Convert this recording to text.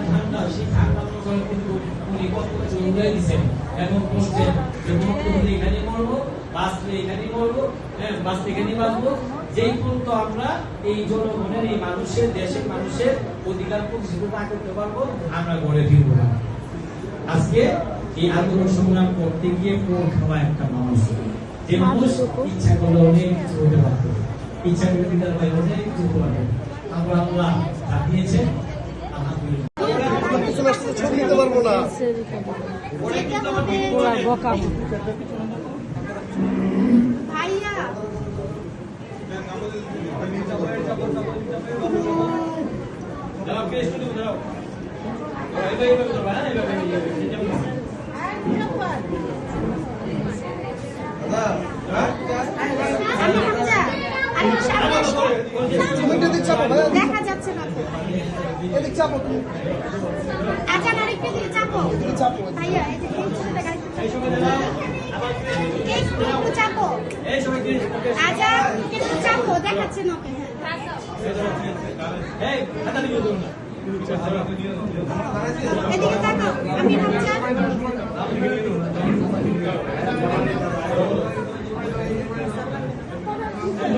ঠান্ডা সেই ঠান্ডা কিন্তু উনি কত কিছু উড়াই দিচ্ছেন এবং বলছেন যে মুক্তি এখানে মরবো, বাঁচলে এখানে মরবো, হ্যাঁ বাঁচলে এখানে বাঁচবো। যেই পর্যন্ত আমরা এই জনগণের এই মানুষের দেশের মানুষের অধিকার প্রতিষ্ঠিত না করতে পারবো আমরা গড়ে ফিরবো না। আজকে এই আন্দোলন সংগ্রাম করতে গিয়ে কোন খাওয়া একটা মানুষ, যে মানুষ ইচ্ছা করলে অনেক কিছু হতে পারতো, ইচ্ছা করলে বিদ্যার ভাই অনেক কিছু হতে পারতো। আমরা আল্লাহ যা দিয়েছে আলহামদুলিল্লাহ। ছবি নিতে পারবো না। দেখা যাচ্ছে না তো। আচ্ছা আরেকটু দিয়ে চাপো ভাইয়া, এই যে একটু চাপো। আচ্ছা একটু চাপো, দেখাচ্ছে না ওকে। এদিকে তাকাও, আমি